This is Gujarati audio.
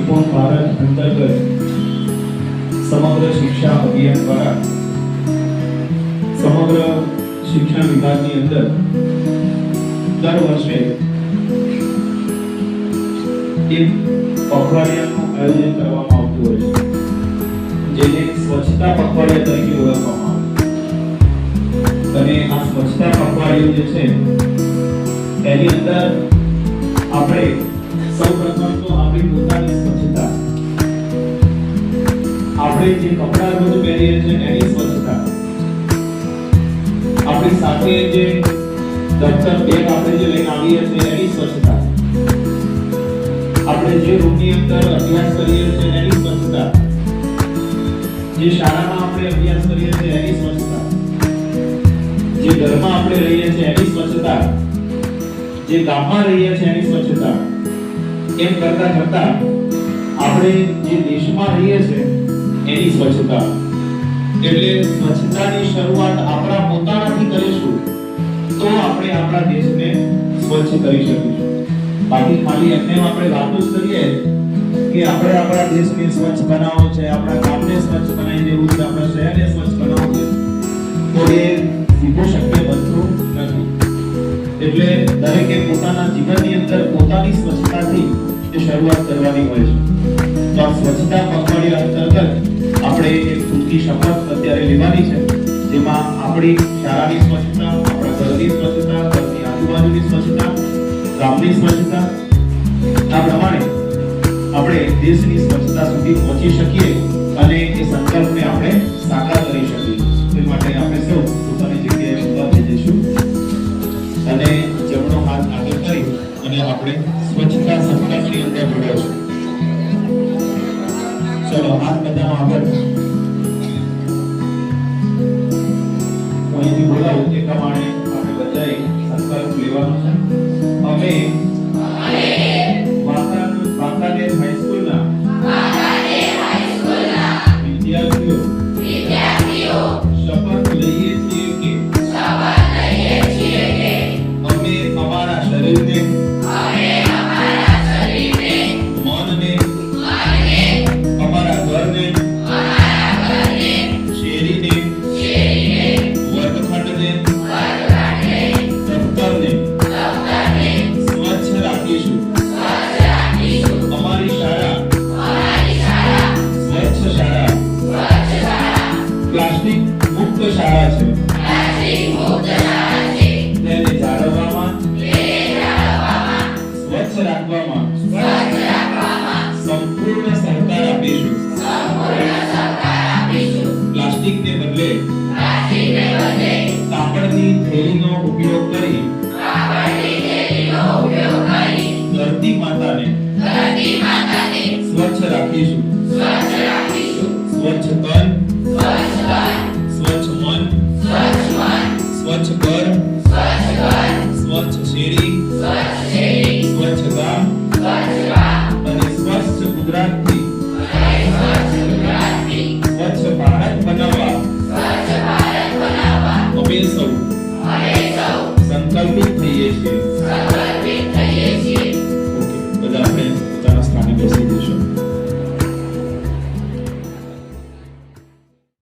નિપુણ ભારત અંતર્ગત સમગ્ર શિક્ષા અભિયાન દ્વારા સમગ્ર શિક્ષણ વિભાગની અંદર દર વર્ષે એક પખવાડિયાનું આયોજન કરવામાં આવતું હોય છે, જેને સ્વચ્છતા પખવાડિયા તરીકે ઓળખવામાં આવે છે। અને આ સ્વચ્છતા પખવાડિયું જે છે એની અંદર આપણે સૌપ્રથમ તો આપણી પોતાની સ્વચ્છતા, આપણે જે કપડાં રોજ પહેરીએ છીએ એની સ્વચ્છતા, આપણી સાથે જે દફતર બેગ આપણે જે લઈને આવીએ છીએ એની સ્વચ્છતા, આપણે જે રૂમની અંદર અભ્યાસ કરીએ છીએ એની સ્વચ્છતા, જે શાળામાં આપણે અભ્યાસ કરીએ છીએ એની સ્વચ્છતા, જે ઘરમાં આપણે રહીએ છીએ એની સ્વચ્છતા, જે ગામમાં રહીએ છીએ એની સ્વચ્છતા, એમ કરતા કરતા આપણે જે દેશમાં રહીએ છીએ એની સ્વચ્છતા, એટલે સ્વચ્છતાની શરૂઆત આપણા પોતાનાથી કરીશું તો આપણે આપણા દેશને સ્વચ્છ કરી શકીશું। બાકી ખાલી એમને આપણે વાતો જ કરીએ કે આપણે આપણા દેશને સ્વચ્છ બનાવવો છે, આપણા ગામને સ્વચ્છ બનાવી દેવું છે, આપણા શહેરને સ્વચ્છ બનાવવું છે, તો એ સીધું શક્ય બનતું નથી। એટલે દરેકે પોતાના જીવનની અંદર પોતાની સ્વચ્છતાથી એ શરૂઆત કરવાની હોય છે। તો આ સ્વચ્છતા પખવાડિયા અંતર્ગત આપણે એક ટૂંકી શપથ અત્યારે લેવાની છે, જેમાં આપણી શાળાની સ્વચ્છતા, આપણા ઘરની સ્વચ્છતા, ઘરની આજુબાજુની સ્વચ્છતા, ગામની સ્વચ્છતા, આ પ્રમાણે આપણે દેશની સ્વચ્છતા સુધી પહોંચી શકીએ અને એ સંકલ્પને આપણે સાકાર કરી શકીએ। તે માટે આપણે સૌ પોતાની જગ્યાએ ઊભા થઈ જઈશું અને જમણો હાથ આગળ કરી અને આપણે સ્વચ્છતા સંકલ્પની અંદર જોડાઈશું। ચલો, હાથ બધાનો આગળ, હું અહીંથી બોલાવું એ પ્રમાણે આપણે બધાએ સંકલ્પ લેવાનો છે। અમે વાંકાનેર હાઈસ્કૂલના વિદ્યાર્થીઓ શપથ લઈએ છીએ કે અમે અમારા શરીરને, મનને, અમારા ઘરને, શેરીને, વર્ગખંડને, દફતરને સ્વચ્છ રાખીશું। અમારી શાળા સ્વચ્છ શાળા, પ્લાસ્ટિક મુક્ત શાળા છે। તેને જાળવવામાં, સ્વચ્છ રાખવામાં સંપૂર્ણ સહકાર આપીશું। પ્લાસ્ટિકને બદલે કાપડની થેલીનો ઉપયોગ કરી ધરતી માતાને સ્વચ્છ રાખીશું। સ્વચ્છ તન, સ્વચ્છ મન, સ્વચ્છ ઘર, સ્વચ્છ શેરી, સ્વચ્છ ગામ અને સ્વચ્છ ગુજરાતથી સ્વચ્છ ભારત બનાવવા અમે સૌ સંકલ્પિત